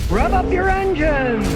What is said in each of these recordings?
Rev up your engines!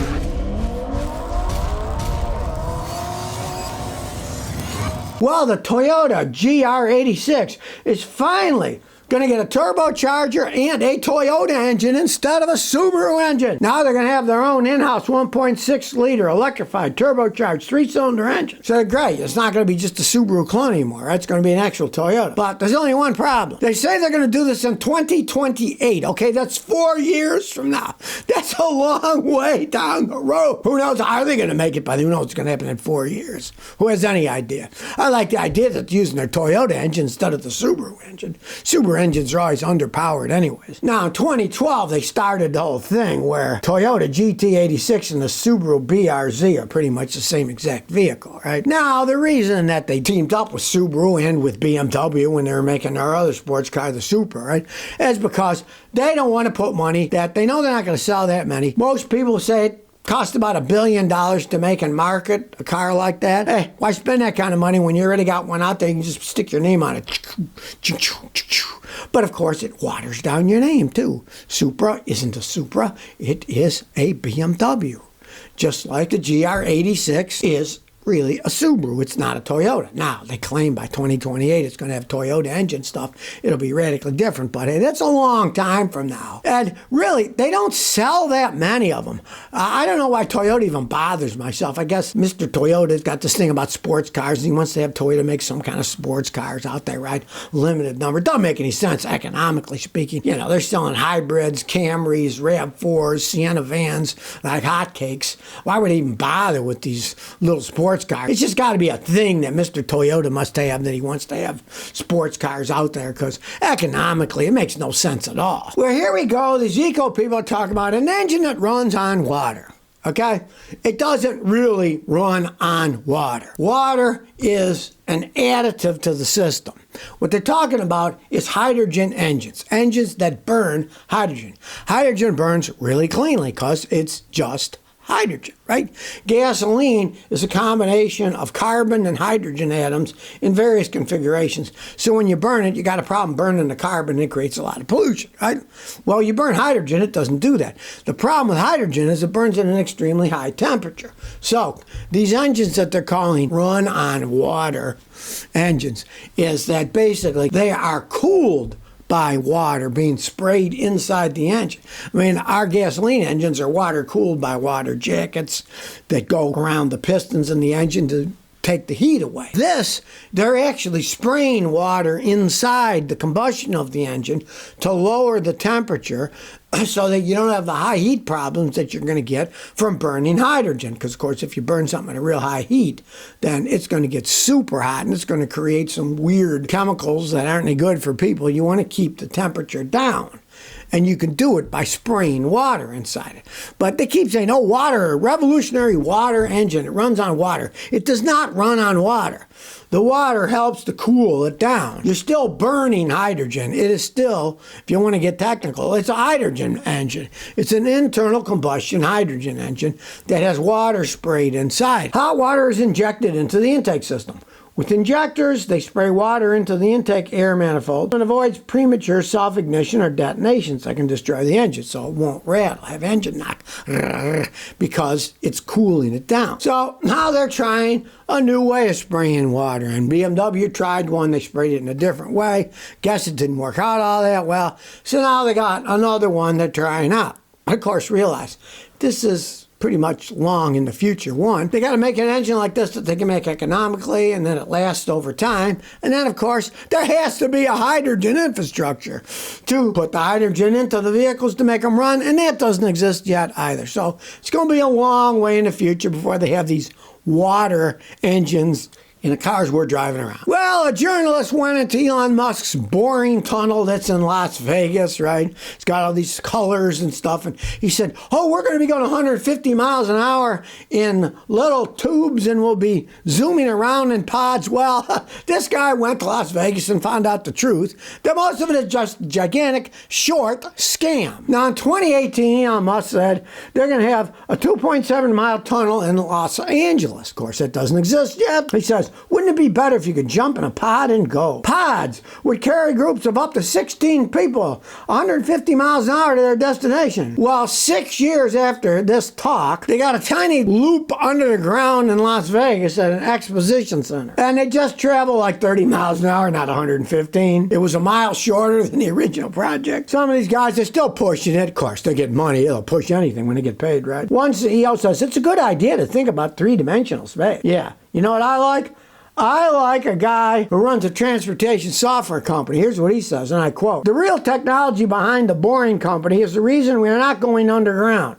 Well, the Toyota GR86 is finally going to get a turbocharger and a Toyota engine instead of a Subaru engine. Now they're going to have their own in-house 1.6-liter electrified turbocharged 3-cylinder engine. So great, it's not going to be just a Subaru clone anymore. It's going to be an actual Toyota. But there's only one problem. They say they're going to do this in 2028. Okay, that's 4 years from now. That's a long way down the road. Who knows? Are they going to make it by then? Who knows what's going to happen in 4 years? Who has any idea? I like the idea that they're using their Toyota engine instead of the Subaru engine. Subaru engines are always underpowered anyways. Now, in 2012, they started the whole thing where Toyota GT86 and the Subaru BRZ are pretty much the same exact vehicle, right? Now, the reason that they teamed up with Subaru and with BMW when they were making their other sports car, the Supra, right, is because they don't want to put money that they know they're not going to sell that many. Most people say it cost about $1 billion to make and market a car like that. Hey, why spend that kind of money when you already got one out there? You can just stick your name on it. But of course, it waters down your name too. Supra isn't a Supra, it is a BMW. Just like the GR86 is really a Subaru. It's not a Toyota. Now, they claim by 2028 it's going to have Toyota engine stuff. It'll be radically different, but hey, that's a long time from now. And really, they don't sell that many of them. I don't know why Toyota even bothers myself. I guess Mr. Toyota's got this thing about sports cars, and he wants to have Toyota make some kind of sports cars out there, right? Limited number. Doesn't make any sense, economically speaking. You know, they're selling hybrids, Camrys, RAV4s, Sienna vans like hotcakes. Why would they even bother with these little sports cars? It's just got to be a thing that Mr. Toyota must have, that he wants to have sports cars out there, because economically it makes no sense at all. Well, here we go. These eco people are talking about an engine that runs on water. Okay? It doesn't really run on water. Water is an additive to the system. What they're talking about is hydrogen engines, engines that burn hydrogen. Hydrogen burns really cleanly because it's just hydrogen, right? Gasoline is a combination of carbon and hydrogen atoms in various configurations. So when you burn it, you got a problem burning the carbon, and it creates a lot of pollution, right? Well, you burn hydrogen, it doesn't do that. The problem with hydrogen is it burns at an extremely high temperature. So these engines that they're calling run on water engines is that basically they are cooled by water being sprayed inside the engine. I mean, our gasoline engines are water cooled by water jackets that go around the pistons in the engine to take the heat away. This, they're actually spraying water inside the combustion of the engine to lower the temperature so that you don't have the high heat problems that you're going to get from burning hydrogen. Because, of course, if you burn something at a real high heat, then it's going to get super hot, and it's going to create some weird chemicals that aren't any good for people. You want to keep the temperature down. And you can do it by spraying water inside it. But they keep saying, oh, water, revolutionary water engine. It runs on water. It does not run on water. The water helps to cool it down. You're still burning hydrogen. It is still, if you want to get technical, it's a hydrogen engine. It's an internal combustion hydrogen engine that has water sprayed inside. Hot water is injected into the intake system. With injectors, they spray water into the intake air manifold and avoids premature self-ignition or detonations that can destroy the engine, so it won't rattle, have engine knock, because it's cooling it down. So now they're trying a new way of spraying water, and BMW tried one. They sprayed it in a different way. Guess it didn't work out all that well, so now they got another one they're trying out. Of course, realize this is pretty much long in the future. One, they got to make an engine like this that they can make economically, and then it lasts over time. And then, of course, there has to be a hydrogen infrastructure to put the hydrogen into the vehicles to make them run, and that doesn't exist yet either. So it's going to be a long way in the future before they have these water engines in the cars we're driving around. Well, a journalist went into Elon Musk's boring tunnel that's in Las Vegas, right? It's got all these colors and stuff, and he said, oh, we're going to be going 150 miles an hour in little tubes, and we'll be zooming around in pods. Well, this guy went to Las Vegas and found out the truth, that most of it is just a gigantic, short scam. Now, in 2018, Elon Musk said they're going to have a 2.7-mile tunnel in Los Angeles. Of course, that doesn't exist yet. He says, says, wouldn't it be better if you could jump in a pod and go? Pods would carry groups of up to 16 people 150 miles an hour to their destination. Well, 6 years after this talk, they got a tiny loop under the ground in Las Vegas at an exposition center. And they just travel like 30 miles an hour, not 115. It was a mile shorter than the original project. Some of these guys are still pushing it. Of course, they get money. They'll push anything when they get paid, right? One CEO says, it's a good idea to think about three-dimensional space. Yeah. You know what I like? I like a guy who runs a transportation software company. Here's what he says, and I quote, "The real technology behind the Boring Company is the reason we are not going underground.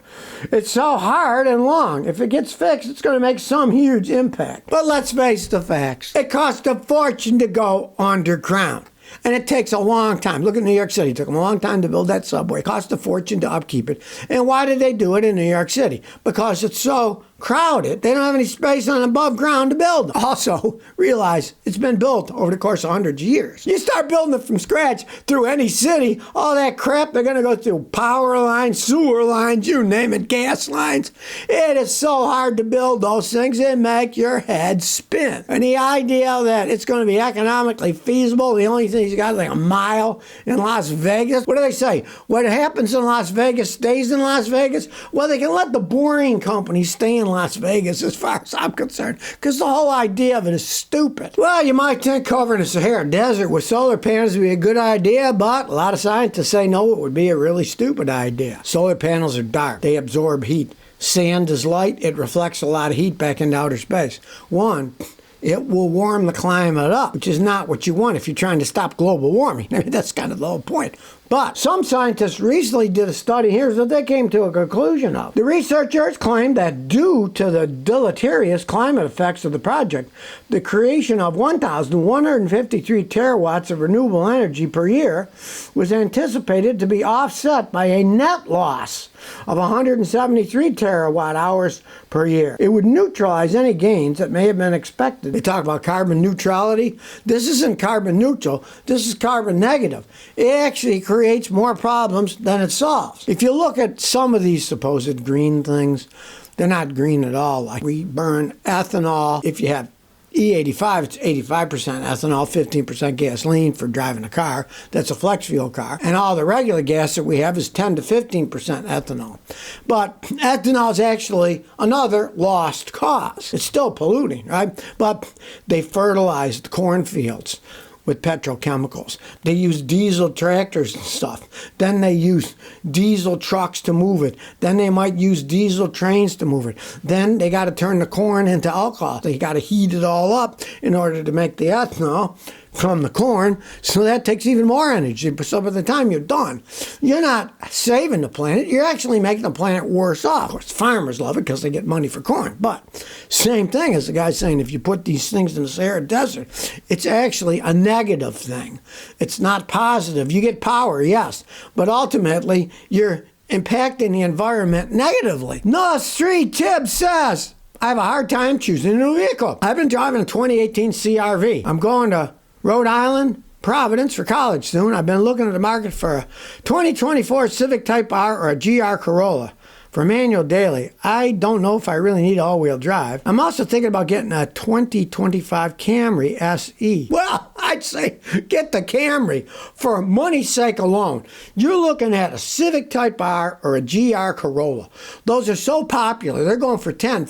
It's so hard and long. If it gets fixed, it's going to make some huge impact." But let's face the facts. It costs a fortune to go underground. And it takes a long time. Look at New York City. It took them a long time to build that subway. It cost a fortune to upkeep it. And why did they do it in New York City? Because it's so crowded. They don't have any space on above ground to build. Also, realize it's been built over the course of hundreds of years. You start building it from scratch through any city, all that crap, they're going to go through power lines, sewer lines, you name it, gas lines. It is so hard to build those things, it make your head spin. And the idea that it's going to be economically feasible, the only thing you got is like a mile in Las Vegas. What do they say? What happens in Las Vegas stays in Las Vegas? Well, they can let the Boring Company stay in Las Vegas as far as I'm concerned, because the whole idea of it is stupid. Well, you might think covering the Sahara Desert with solar panels would be a good idea, but a lot of scientists say no, it would be a really stupid idea. Solar panels are dark. They absorb heat. Sand is light. It reflects a lot of heat back into outer space. One, it will warm the climate up, which is not what you want if you're trying to stop global warming. I mean, that's kind of the whole point. But some scientists recently did a study. Here's what they came to a conclusion of. The researchers claimed that due to the deleterious climate effects of the project, the creation of 1,153 terawatts of renewable energy per year was anticipated to be offset by a net loss of 173 terawatt hours per year. It would neutralize any gains that may have been expected. They talk about carbon neutrality. This isn't carbon neutral. This is carbon negative. It actually creates more problems than it solves. If you look at some of these supposed green things, they're not green at all. Like we burn ethanol. If you have E85, it's 85% ethanol, 15% gasoline for driving a car. That's a flex fuel car. And all the regular gas that we have is 10 to 15% ethanol. But ethanol is actually another lost cause. It's still polluting, right? But they fertilized cornfields with petrochemicals. They use diesel tractors and stuff. Then they use diesel trucks to move it. Then they might use diesel trains to move it. Then they got to turn the corn into alcohol. They got to heat it all up in order to make the ethanol from the corn, so that takes even more energy. So by the time you're done, you're not saving the planet, you're actually making the planet worse off. Of course, farmers love it because they get money for corn, but same thing as the guy saying if you put these things in the Sahara Desert, it's actually a negative thing. It's not positive. You get power, yes, but ultimately you're impacting the environment negatively. No Street Tib says, I have a hard time choosing a new vehicle. I've been driving a 2018 CRV. I'm going to Rhode Island, Providence for college soon. I've been looking at the market for a 2024 Civic Type R or a GR Corolla for manual daily. I don't know if I really need all-wheel drive. I'm also thinking about getting a 2025 Camry SE. Well, I'd say get the Camry for money's sake alone. You're looking at a Civic Type R or a GR Corolla. Those are so popular. They're going for $10,000,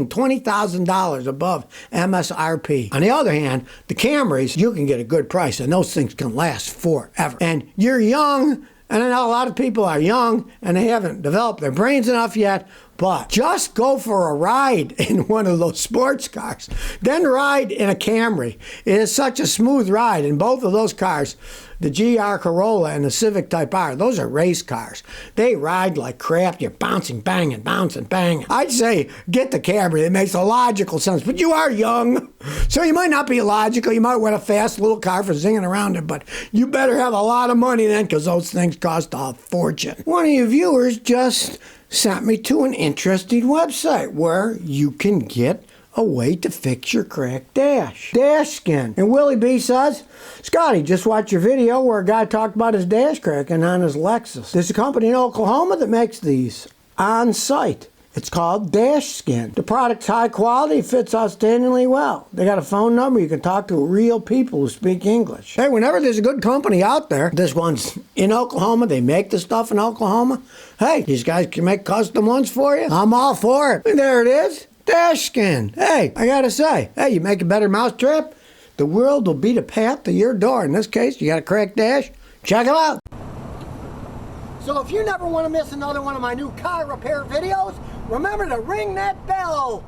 $15,000, $20,000 above MSRP. On the other hand, the Camrys, you can get a good price, and those things can last forever. And you're young, and I know a lot of people are young and they haven't developed their brains enough yet, but just go for a ride in one of those sports cars. Then ride in a Camry. It is such a smooth ride in both of those cars. The GR Corolla and the Civic Type R, those are race cars. They ride like crap. You're bouncing, banging, bouncing, banging. I'd say get the Camry. It makes a logical sense. But you are young, so you might not be logical. You might want a fast little car for zinging around it, but you better have a lot of money then because those things cost a fortune. One of your viewers just sent me to an interesting website where you can get a way to fix your cracked dash skin. And Willie B says, Scotty, just watch your video where a guy talked about his dash cracking on his Lexus. There's a company in Oklahoma that makes these on site. It's called Dash Skin. The product's high quality, fits outstandingly well. They got a phone number. You can talk to real people who speak English. Hey, whenever there's a good company out there, this one's in Oklahoma, they make the stuff in Oklahoma. Hey, these guys can make custom ones for you. I'm all for it. And there it is, Dash Skin. Hey, I gotta say, hey, you make a better mousetrap, the world will beat a path to your door. In this case, you got a cracked dash, check them out. So if you never want to miss another one of my new car repair videos, remember to ring that bell.